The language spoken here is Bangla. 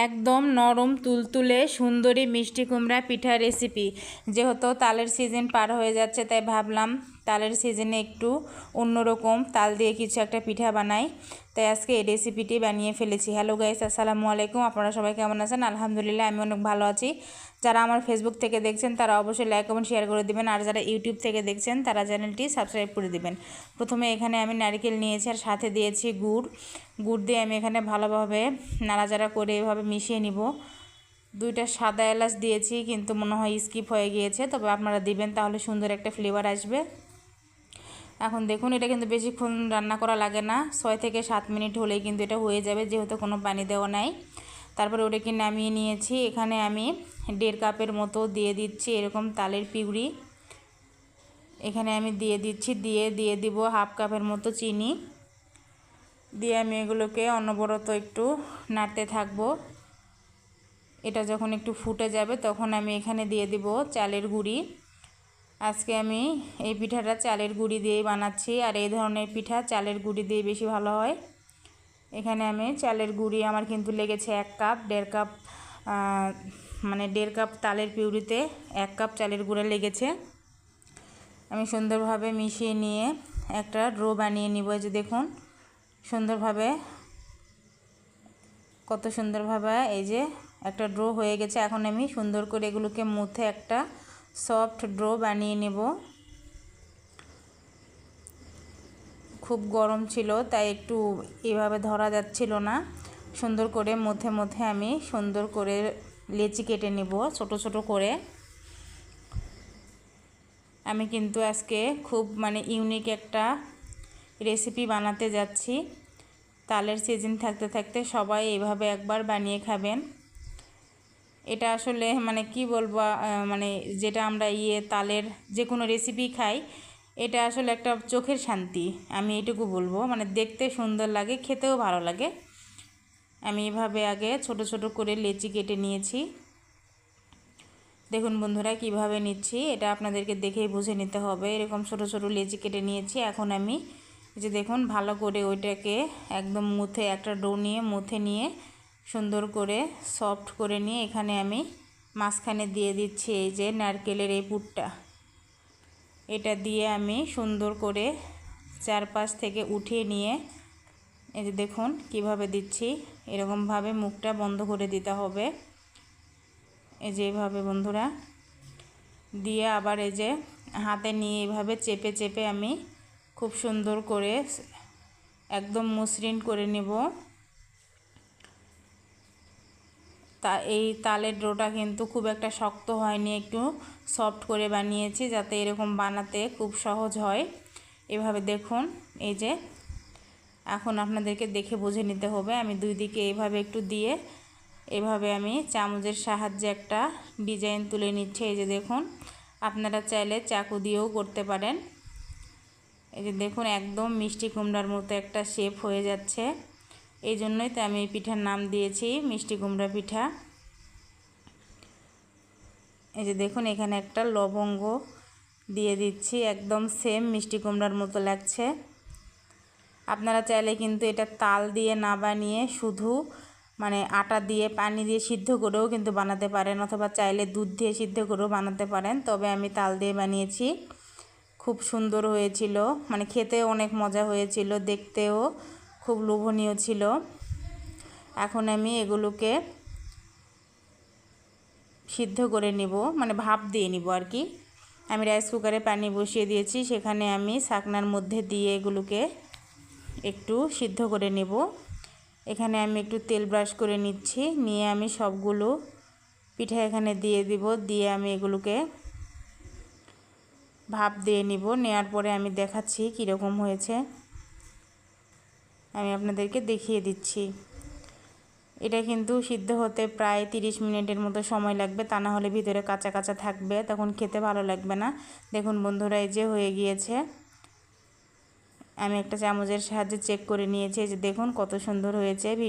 একদম নরম তুলতুলে সুন্দরী মিষ্টি কুমড়া পিঠা রেসিপি। যেহেতু তালের সিজন পার হয়ে যাচ্ছে, তাই ভাবলাম তালের সিজনে একটু অন্যরকম তাল দিয়ে কিছু একটা পিঠা বানাই। তাই আজকে এই রেসিপিটি বানিয়ে ফেলেছি। হ্যালো গাইস, আসসালামু আলাইকুম। আপনারা সবাই কেমন আছেন? আলহামদুলিল্লাহ, আমি অনেক ভালো আছি। যারা আমার ফেসবুক থেকে দেখছেন তারা অবশ্যই লাইক কমেন্ট শেয়ার করে দিবেন, আর যারা ইউটিউব থেকে দেখছেন তারা চ্যানেলটি সাবস্ক্রাইব করে দিবেন। প্রথমে এখানে আমি নারকেল নিয়েছি আর সাথে দিয়েছি গুড় দিয়ে আমি এখানে ভালোভাবে নাড়াচাড়া করে এভাবে মিশিয়ে নিব। 2টা সাদা এলাচ দিয়েছি, কিন্তু মনে হয় স্কিপ হয়ে গিয়েছে, তবে আপনারা দিবেন, তাহলে সুন্দর একটা ফ্লেভার আসবে। এখন দেখুন, এটা কিন্তু বেশিক্ষণ রান্না করা লাগে না, 6 থেকে 7 মিনিট হলেই কিন্তু এটা হয়ে যাবে, যেহেতু কোনো পানি দেওয়া নাই। তারপরে ওটাকে নামিয়ে নিয়েছি। এখানে আমি 1.5 কাপের মতো দিয়ে দিচ্ছি এরকম তালের পিউরি। এখানে আমি দিয়ে দিচ্ছি, দিয়ে দিব 1/2 কাপের মতো চিনি। দিয়ে আমি এগুলোকে অনবরত একটু নাড়তে থাকবো। এটা যখন একটু ফুটে যাবে তখন আমি এখানে দিয়ে দিব চালের গুঁড়ি। আজকে আমি এই পিঠাটা চালের গুঁড়ি দিয়েই বানাচ্ছি, আর এই ধরনের পিঠা চালের গুঁড়ি দিয়ে বেশি ভালো হয়। এখানে আমি চালের গুঁড়ি আমার কিন্তু লেগেছে 1 কাপ। 1.5 কাপ মানে 1.5 কাপ তালের পিউরিতে 1 কাপ চালের গুঁড়া লেগেছে। আমি সুন্দরভাবে মিশিয়ে নিয়ে একটা ডো বানিয়ে নিব। এই যে দেখুন সুন্দরভাবে, কত সুন্দরভাবে এই যে একটা ডো হয়ে গেছে। এখন আমি সুন্দর করে এগুলোকে মুথে একটা সফট ডো বানিয়ে নেব। খুব গরম ছিল তাই একটু এভাবে ধরা যাচ্ছিল না। সুন্দর করে মুথে আমি সুন্দর করে লেচি কেটে নেব ছোট ছোট করে। আমি কিন্তু আজকে খুব ইউনিক একটা রেসিপি বানাতে যাচ্ছি। তালের সিজন থাকতে থাকতে সবাই এভাবে একবার বানিয়ে খাবেন। এটা আসলে কি বলবো, যেটা আমরা তালের যে কোনো রেসিপি খাই, এটা আসলে একটা চোখের শান্তি। আমি এটুকু বলবো, দেখতে সুন্দর লাগে, খেতেও ভালো লাগে। আমি এভাবে আগে ছোট ছোট করে লেচি কেটে নিয়েছি। দেখুন বন্ধুরা কিভাবে নিচ্ছি, এটা আপনাদেরকে দেখেই বুঝে নিতে হবে। এরকম ছোট ছোট লেচি কেটে নিয়েছি। এখন আমি যে দেখুন ভালো করে ওইটাকে একদম মুথে একটা ডো নিয়ে মুথে নিয়ে সুন্দর করে সফট করে নিয়ে এখানে আমি মাঝখানে দিয়ে দিচ্ছি এই যে নারকেলের এই পুরটা। এটা দিয়ে আমি সুন্দর করে চারপাশ থেকে উঠিয়ে নিয়ে এই যে দেখুন কিভাবে দিচ্ছি। এরকমভাবে মুখটা বন্ধ করে দিতে হবে। এই যে এইভাবে বন্ধুরা দিয়ে আবার এই যে হাতে নিয়ে এইভাবে চেপে চেপে আমি খুব সুন্দর করে একদম মসৃণ করে নেব। এই তালের ডোটা কিন্তু খুব একটা শক্ত হয়নি, একটু সফট করে বানিয়েছি যাতে এরকম বানাতে খুব সহজ হয়। এভাবে দেখুন, এই যে এখন আপনাদেরকে দেখে বুঝে নিতে হবে। আমি দুই দিকে এইভাবে একটু দিয়ে এভাবে আমি চামচের সাহায্যে একটা ডিজাইন তুলে নিচ্ছি। এই যে দেখুন, আপনারা চাইলে চাকু দিয়েও করতে পারেন। এই যে দেখুন একদম মিষ্টি কুমড়ার মতো একটা শেপ হয়ে যাচ্ছে। এই জন্যই তো আমি এই পিঠার নাম দিয়েছি মিষ্টি কুমড়া পিঠা। এই যে দেখুন এখানে একটা লবঙ্গ দিয়ে দিচ্ছি, একদম সেম মিষ্টি কুমড়ার মতো লাগছে। আপনারা চাইলে কিন্তু এটা তাল দিয়ে না বানিয়ে শুধু আটা দিয়ে পানি দিয়ে সিদ্ধ করেও কিন্তু বানাতে পারেন, অথবা চাইলে দুধ দিয়ে সিদ্ধ করেও বানাতে পারেন। তবে আমি তাল দিয়ে বানিয়েছি, খুব সুন্দর হয়েছিল, খেতেও অনেক মজা হয়েছিল, দেখতেও খুব লোভনীয় ছিল। এখন আমি এগুলোকে সিদ্ধ করে নিব, ভাপ দিয়ে নিব আর কি। আমি রাইস কুকারে পানি বসিয়ে দিয়েছি, সেখানে আমি ছাকনার মধ্যে দিয়ে এগুলোকে একটু সিদ্ধ করে নেব। এখানে আমি একটু তেল ব্রাশ করে নিচ্ছি, নিয়ে আমি সবগুলো পিঠা এখানে দিয়ে দিব। দিয়ে আমি এগুলোকে ভাপ দিয়ে নিব। নেওয়ার পরে আমি দেখাচ্ছি কীরকম হয়েছে, আমি আপনাদেরকে দেখিয়ে দিচ্ছি। এটা কিন্তু সিদ্ধ হতে প্রায় 30 মিনিটের মতো সময় লাগবে, তা না হলে ভিতরে কাঁচা কাঁচা থাকবে, তখন খেতে ভালো লাগবে না। দেখুন বন্ধুরা এই যে হয়ে গিয়েছে। আমি একটা চামচের সাহায্যে চেক করে নিয়েছি, এই যে দেখুন কত সুন্দর হয়েছে।